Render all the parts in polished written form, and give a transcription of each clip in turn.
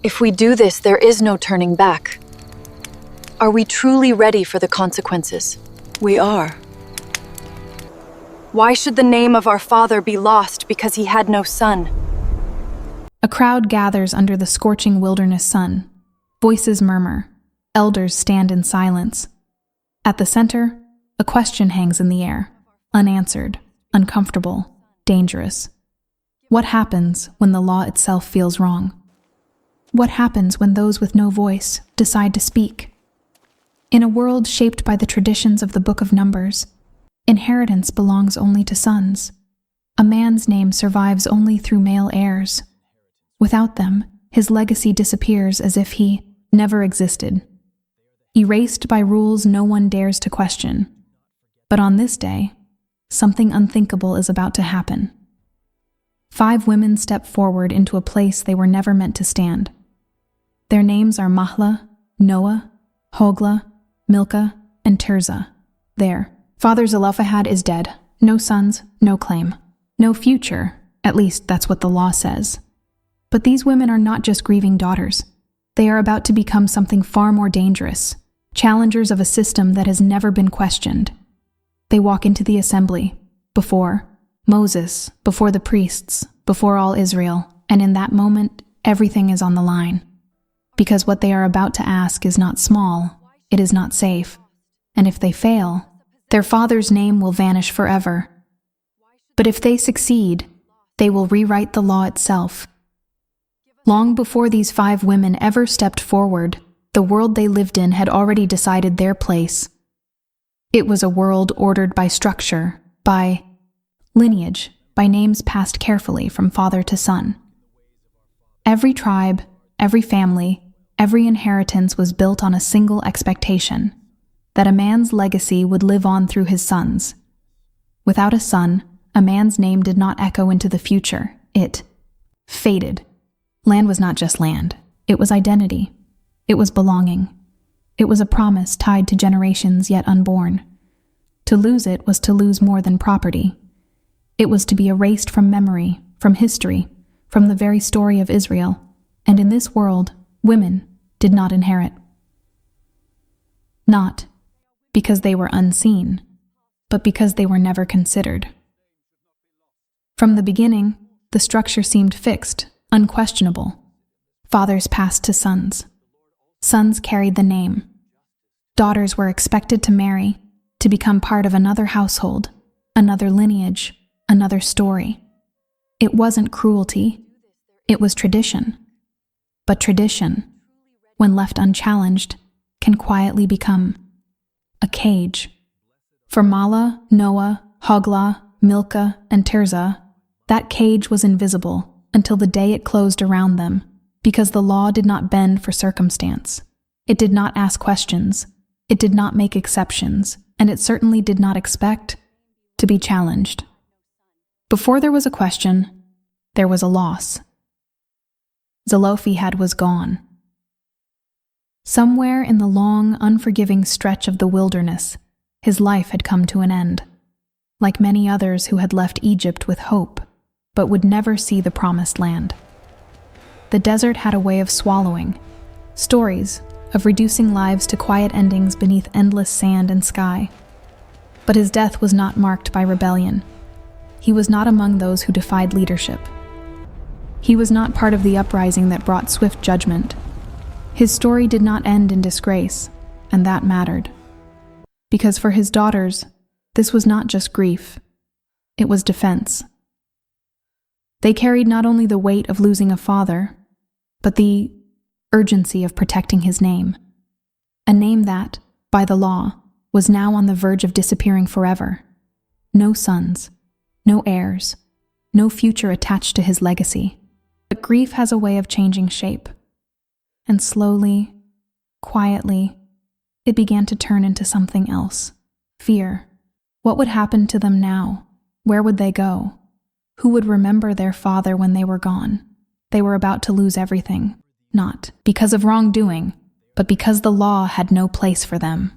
If we do this, there is no turning back. Are we truly ready for the consequences? We are. Why should the name of our father be lost because he had no son? A crowd gathers under the scorching wilderness sun. Voices murmur. Elders stand in silence. At the center, a question hangs in the air, unanswered, uncomfortable, dangerous. What happens when the law itself feels wrong? What happens when those with no voice decide to speak? In a world shaped by the traditions of the Book of Numbers, inheritance belongs only to sons. A man's name survives only through male heirs. Without them, his legacy disappears as if he never existed, erased by rules no one dares to question. But on this day, something unthinkable is about to happen. 5 women step forward into a place they were never meant to stand. Their names are Mahla, Noah, Hogla, Milcah, and Tirzah. Their father Zelophehad is dead. No sons, no claim. No future, at least that's what the law says. But these women are not just grieving daughters. They are about to become something far more dangerous, challengers of a system that has never been questioned. They walk into the assembly, before Moses, before the priests, before all Israel, and in that moment, everything is on the line. Because what they are about to ask is not small, it is not safe, and if they fail, their father's name will vanish forever. But if they succeed, they will rewrite the law itself. Long before these 5 women ever stepped forward, the world they lived in had already decided their place. It was a world ordered by structure, by lineage, by names passed carefully from father to son. Every tribe, every family, every inheritance was built on a single expectation, that a man's legacy would live on through his sons. Without a son, a man's name did not echo into the future. It faded. Land was not just land. It was identity. It was belonging. It was a promise tied to generations yet unborn. To lose it was to lose more than property. It was to be erased from memory, from history, from the very story of Israel. And in this world, women did not inherit. Not because they were unseen, but because they were never considered. From the beginning, the structure seemed fixed, unquestionable. Fathers passed to sons. Sons carried the name. Daughters were expected to marry, to become part of another household, another lineage, another story. It wasn't cruelty. It was tradition. But tradition, when left unchallenged, can quietly become a cage. For Mahla, Noah, Hogla, Milcah, and Tirzah, that cage was invisible until the day it closed around them, because the law did not bend for circumstance. It did not ask questions. It did not make exceptions, and it certainly did not expect to be challenged. Before there was a question, there was a loss. Zelophehad was gone. Somewhere in the long, unforgiving stretch of the wilderness, his life had come to an end. Like many others who had left Egypt with hope, but would never see the promised land. The desert had a way of swallowing stories, of reducing lives to quiet endings beneath endless sand and sky. But his death was not marked by rebellion. He was not among those who defied leadership. He was not part of the uprising that brought swift judgment. His story did not end in disgrace, and that mattered. Because for his daughters, this was not just grief, it was defense. They carried not only the weight of losing a father, but the urgency of protecting his name. A name that, by the law, was now on the verge of disappearing forever. No sons, no heirs, no future attached to his legacy. But grief has a way of changing shape. And slowly, quietly, it began to turn into something else. Fear. What would happen to them now? Where would they go? Who would remember their father when they were gone? They were about to lose everything, not because of wrongdoing, but because the law had no place for them.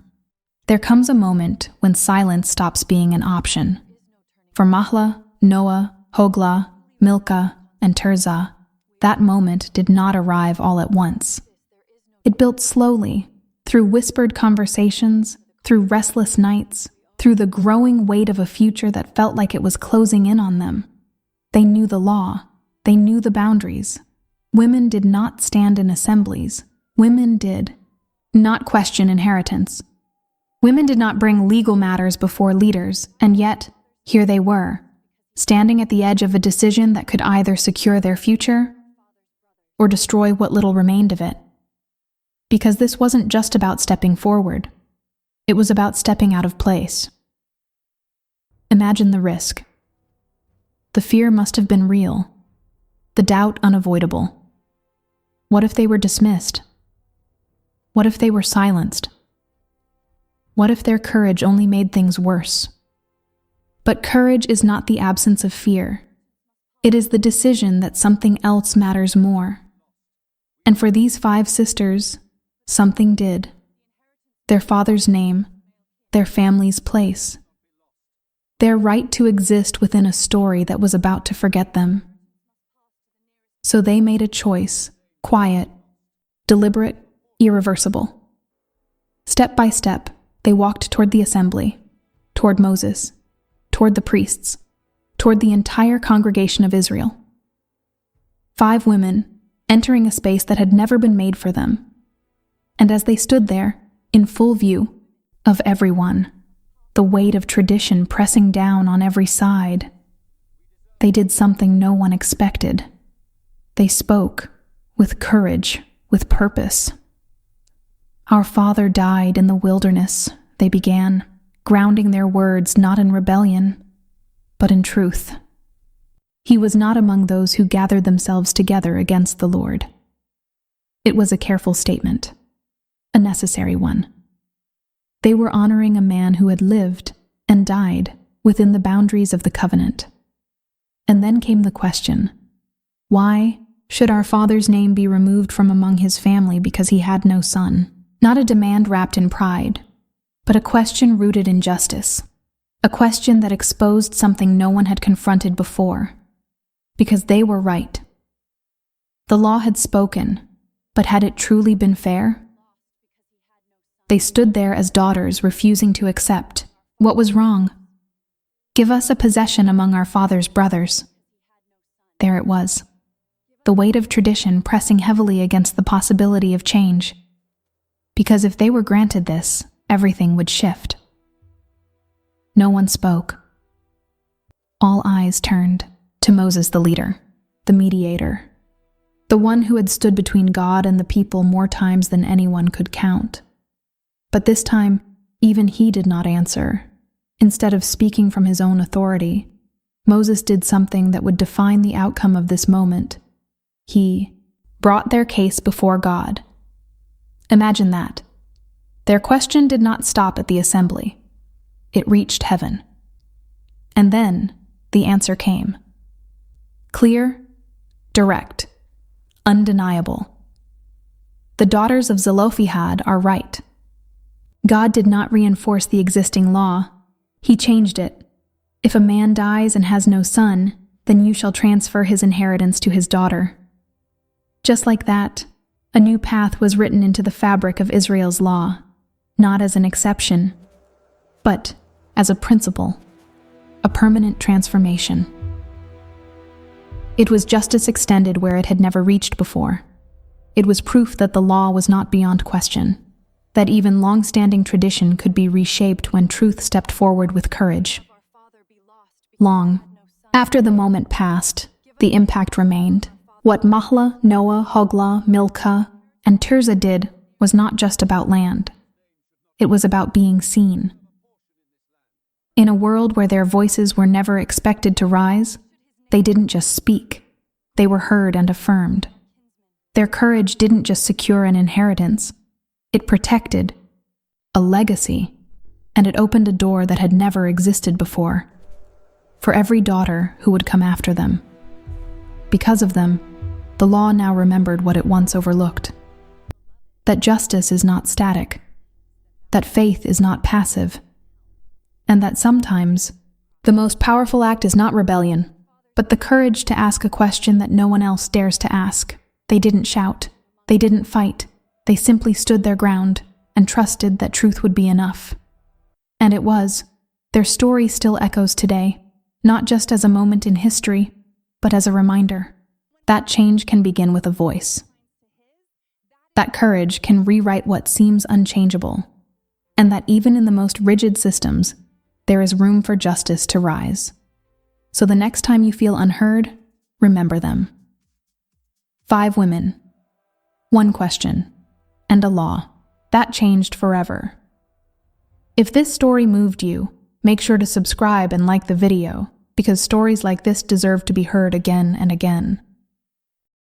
There comes a moment when silence stops being an option. For Mahla, Noah, Hogla, Milcah, and Tirzah, that moment did not arrive all at once. It built slowly, through whispered conversations, through restless nights, through the growing weight of a future that felt like it was closing in on them. They knew the law. They knew the boundaries. Women did not stand in assemblies. Women did not question inheritance. Women did not bring legal matters before leaders, and yet, here they were, standing at the edge of a decision that could either secure their future or destroy what little remained of it. Because this wasn't just about stepping forward. It was about stepping out of place. Imagine the risk. The fear must have been real, the doubt unavoidable. What if they were dismissed? What if they were silenced? What if their courage only made things worse? But courage is not the absence of fear. It is the decision that something else matters more. And for these 5 sisters, something did. Their father's name, their family's place, their right to exist within a story that was about to forget them. So they made a choice, quiet, deliberate, irreversible. Step by step, they walked toward the assembly, toward Moses, toward the priests, toward the entire congregation of Israel. 5 women, entering a space that had never been made for them. And as they stood there, in full view of everyone, the weight of tradition pressing down on every side, they did something no one expected. They spoke with courage, with purpose. Our father died in the wilderness, they began, grounding their words not in rebellion, but in truth. He was not among those who gathered themselves together against the Lord. It was a careful statement, a necessary one. They were honoring a man who had lived and died within the boundaries of the covenant. And then came the question, why should our father's name be removed from among his family because he had no son? Not a demand wrapped in pride, but a question rooted in justice, a question that exposed something no one had confronted before, because they were right. The law had spoken, but had it truly been fair? They stood there as daughters refusing to accept what was wrong. Give us a possession among our father's brothers. There it was, the weight of tradition pressing heavily against the possibility of change. Because if they were granted this, everything would shift. No one spoke. All eyes turned to Moses the leader, the mediator, the one who had stood between God and the people more times than anyone could count. But this time, even he did not answer. Instead of speaking from his own authority, Moses did something that would define the outcome of this moment. He brought their case before God. Imagine that. Their question did not stop at the assembly. It reached heaven. And then the answer came. Clear, direct, undeniable. The daughters of Zelophehad are right. God did not reinforce the existing law. He changed it. If a man dies and has no son, then you shall transfer his inheritance to his daughter. Just like that, a new path was written into the fabric of Israel's law, not as an exception, but as a principle, a permanent transformation. It was justice extended where it had never reached before. It was proof that the law was not beyond question, that even long-standing tradition could be reshaped when truth stepped forward with courage. Long after the moment passed, the impact remained. What Mahlah, Noah, Hoglah, Milcah, and Tirzah did was not just about land. It was about being seen. In a world where their voices were never expected to rise, they didn't just speak. They were heard and affirmed. Their courage didn't just secure an inheritance. It protected a legacy, and it opened a door that had never existed before, for every daughter who would come after them. Because of them, the law now remembered what it once overlooked, that justice is not static, that faith is not passive, and that sometimes the most powerful act is not rebellion, but the courage to ask a question that no one else dares to ask. They didn't shout. They didn't fight. They simply stood their ground and trusted that truth would be enough. And it was. Their story still echoes today, not just as a moment in history, but as a reminder that change can begin with a voice. That courage can rewrite what seems unchangeable, and that even in the most rigid systems, there is room for justice to rise. So the next time you feel unheard, remember them. 5 women, 1 question, and a law. That changed forever. If this story moved you, make sure to subscribe and like the video, because stories like this deserve to be heard again and again.